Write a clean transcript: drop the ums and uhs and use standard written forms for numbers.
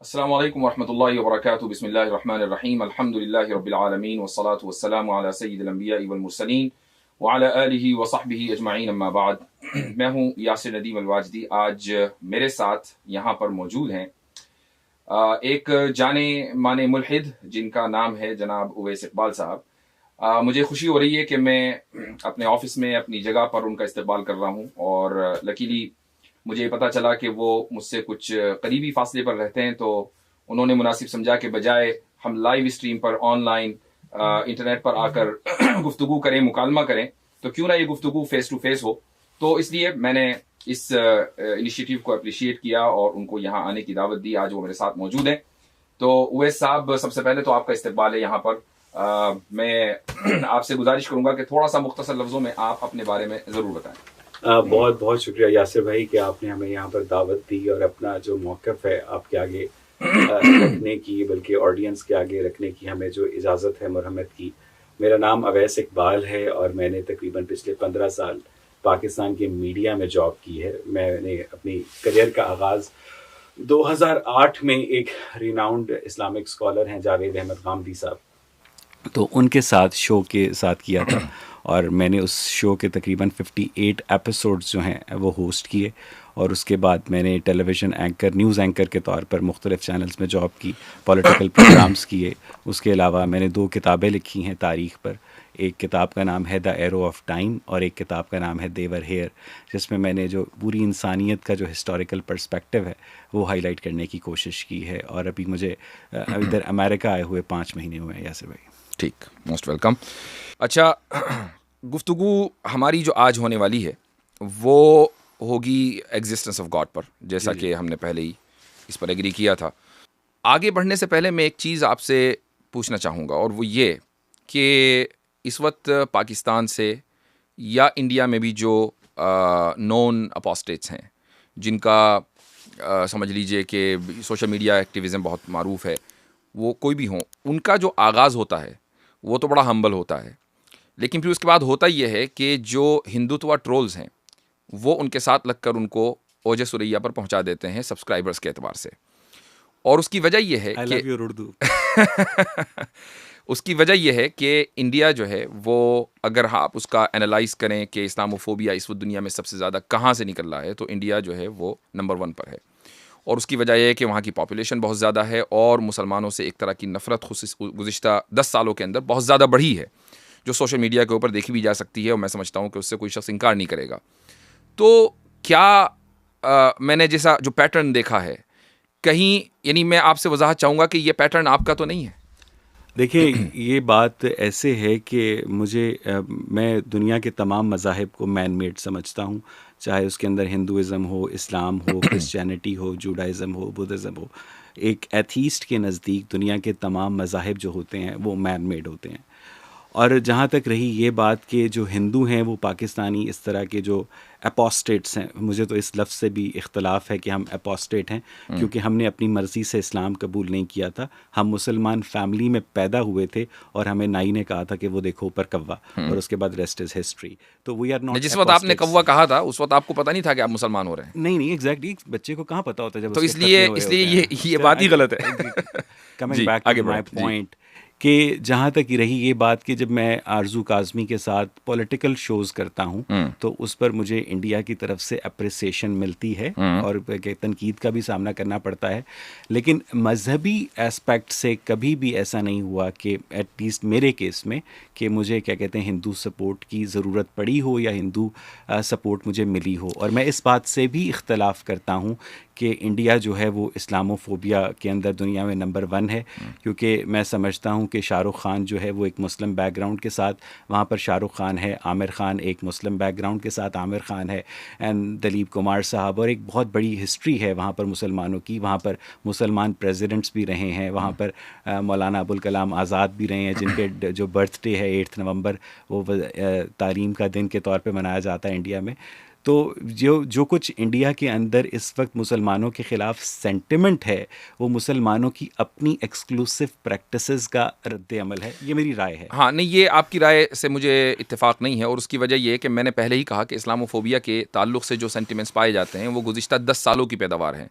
अस्सलामु अलैकुम वरहमतुल्लाहि वबरकातुहू बिस्मिल्लाहिर रहमानिर रहीम अल्हम्दुलिल्लाहि रब्बिल आलमीन वस्सलातु वस्सलामु अला सय्यिदिल अंबिया'i वल मुरसलीन व अला आलिहि व सहबिहि अजमईन अम्मा बाद। मैं हूं यासिर नदीम अल-वाजदी। आज मेरे साथ यहाँ पर मौजूद हैं एक जाने माने मुल्हिद जिनका नाम है जनाब उवैस इकबाल साहब। मुझे खुशी हो रही है कि मैं अपने ऑफिस में अपनी जगह पर उनका इस्तकबाल कर रहा हूं और लकीली मुझे पता चला कि वो मुझसे कुछ करीबी फासले पर रहते हैं, तो उन्होंने मुनासिब समझा कि बजाय हम लाइव स्ट्रीम पर ऑनलाइन इंटरनेट पर आकर गुफ्तगू करें, मुकालमा करें, तो क्यों ना ये गुफ्तगू फेस टू फेस हो। तो इसलिए मैंने इस इनिशिएटिव को अप्रिशिएट किया और उनको यहाँ आने की दावत दी। आज वो मेरे साथ मौजूद हैं। तो उवैस साहब, सबसे पहले तो आपका इस्तकबाल है यहाँ पर। मैं आपसे गुजारिश करूंगा कि थोड़ा सा मुख्तसर लफ्जों में आप अपने बारे में ज़रूर बताएं। बहुत बहुत शुक्रिया यासिर भाई कि आपने हमें यहाँ पर दावत दी और अपना जो मौक़िफ़ है आपके आगे रखने की, बल्कि ऑडियंस के आगे रखने की हमें जो इजाज़त है मरहमत की। मेरा नाम अवैस इकबाल है और मैंने तकरीबन पिछले 15 साल पाकिस्तान के मीडिया में जॉब की है। मैंने अपनी करियर का आगाज़ 2008 में एक रिनाउंड इस्लामिक स्कॉलर हैं जावेद अहमद गामदी साहब, तो उनके साथ शो के साथ किया था और मैंने उस शो के तकरीबन 58 एपिसोड्स जो हैं वो होस्ट किए। और उसके बाद मैंने टेलीविज़न एंकर, न्यूज़ एंकर के तौर पर मुख्तलिफ़ चैनल्स में जॉब की, पॉलिटिकल प्रोग्राम्स किए। उसके अलावा मैंने 2 किताबें लिखी हैं तारीख़ पर। एक किताब का नाम है द एरो ऑफ टाइम और एक किताब का नाम है दे वर हियर, जिसमें मैंने जो पूरी इंसानियत का जो हिस्टोरिकल पर्सपेक्टिव है वो हाईलाइट करने की कोशिश की है। और अभी मुझे इधर अमेरिका आए हुए 5 महीने हुए हैं यासिर भाई। ठीक, मोस्ट वेलकम। अच्छा, गुफ्तगू हमारी जो आज होने वाली है वो होगी एग्जिस्टेंस ऑफ गॉड पर, जैसा कि हमने पहले ही इस पर एग्री किया था। आगे बढ़ने से पहले मैं एक चीज़ आपसे पूछना चाहूँगा, और वो ये कि इस वक्त पाकिस्तान से या इंडिया में भी जो नॉन अपोस्टेट्स हैं, जिनका समझ लीजिए कि सोशल मीडिया एक्टिविज़म बहुत मारूफ है, वो कोई भी हों, उनका जो आगाज़ होता है वो तो बड़ा हम्बल होता है, लेकिन फिर उसके बाद होता यह है कि जो हिंदुत्व ट्रोल्स हैं वो उनके साथ लगकर उनको ओजे सुरैया पर पहुंचा देते हैं सब्सक्राइबर्स के एतबार से। और उसकी वजह यह है कि उर्दू उसकी वजह यह है कि इंडिया जो है वो, अगर आप उसका एनालाइज करें कि इस्लामोफोबिया इस वक्त दुनिया में सबसे ज़्यादा कहाँ से निकल रहा है, तो इंडिया जो है वो नंबर 1 पर है। और उसकी वजह यह है कि वहाँ की पॉपुलेशन बहुत ज़्यादा है और मुसलमानों से एक तरह की नफ़रत गुज़िश्ता 10 सालों के अंदर बहुत ज़्यादा बढ़ी है, जो सोशल मीडिया के ऊपर देखी भी जा सकती है और मैं समझता हूँ कि उससे कोई शख्स इनकार नहीं करेगा। तो क्या मैंने जैसा जो पैटर्न देखा है कहीं, यानी मैं आपसे वजाहत चाहूँगा कि ये पैटर्न आपका तो नहीं है? देखिए, ये बात ऐसे है कि मैं दुनिया के तमाम मज़ाहिब को मैन मेड समझता हूँ, चाहे उसके अंदर हिंदुइज़्म हो, इस्लाम हो, क्रिश्चियनिटी हो, जूडाइज़्म हो, बुद्धिज़्म हो। एक एथीस्ट के नज़दीक दुनिया के तमाम मज़ाहिब जो होते हैं वो मैन मेड होते हैं। और जहाँ तक रही ये बात कि जो हिंदू हैं वो पाकिस्तानी इस तरह के जो अपोस्टेट्स हैं, मुझे तो इस लफ्ज़ से भी इख्तलाफ है कि हम अपोस्टेट हैं, क्योंकि हमने अपनी मर्ज़ी से इस्लाम कबूल नहीं किया था। हम मुसलमान फैमिली में पैदा हुए थे और हमें नाई ने कहा था कि वो देखो ऊपर कौवा, और उसके बाद रेस्ट इज़ हिस्ट्री। तो वी आर नॉट जिस वक्त आपने कौवा कहा था उस वक्त आपको पता नहीं था कि आप मुसलमान हो रहे हैं? नहीं नहीं, एग्जैक्टली बच्चे को कहाँ पता होता है जब तो उसके इसलिए खतने हुए इसलिए होते हैं। ये बात ही गलत है। कमिंग जी, बैक आगे टू माय बढ़ें। जी। पॉइंट कि जहाँ तक ही रही ये बात कि जब मैं आरजू काज़मी के साथ पॉलिटिकल शोज़ करता हूँ तो उस पर मुझे इंडिया की तरफ से अप्रिसिएशन मिलती है और तनकीद का भी सामना करना पड़ता है, लेकिन मजहबी एस्पेक्ट से कभी भी ऐसा नहीं हुआ कि एटलीस्ट मेरे केस में कि मुझे क्या कहते हैं हिंदू सपोर्ट की ज़रूरत पड़ी हो या हिंदू सपोर्ट मुझे मिली हो। और मैं इस बात से भी इख्तलाफ करता हूँ कि इंडिया जो है वो इस्लामोफोबिया के अंदर दुनिया में नंबर 1 है, क्योंकि मैं समझता हूँ कि शाहरुख़ ख़ान जो है वो एक मुस्लिम बैकग्राउंड के साथ वहाँ पर शाहरुख़ ख़ान है, आमिर ख़ान एक मुस्लिम बैकग्राउंड के साथ आमिर ख़ान है, एंड दिलीप कुमार साहब, और एक बहुत बड़ी हिस्ट्री है वहाँ पर मुसलमानों की। वहाँ पर मुसलमान प्रेसिडेंट्स भी रहे हैं, वहाँ पर मौलाना अबुल कलाम आज़ाद भी रहे हैं, जिनके जो बर्थडे है 8 नवंबर वो तालीम का दिन के तौर पे मनाया जाता है इंडिया में। तो जो कुछ इंडिया के अंदर इस वक्त मुसलमानों के ख़िलाफ़ सेंटिमेंट है वो मुसलमानों की अपनी एक्सक्लूसिव प्रैक्टिसेस का रद्द-ए-अमल है, ये मेरी राय है। हाँ, नहीं, ये आपकी राय से मुझे इत्तेफाक नहीं है, और उसकी वजह ये है कि मैंने पहले ही कहा कि इस्लामोफोबिया के ताल्लुक़ से जो सेंटिमेंट्स पाए जाते हैं वो गुज़िश्ता 10 सालों की पैदावार हैं।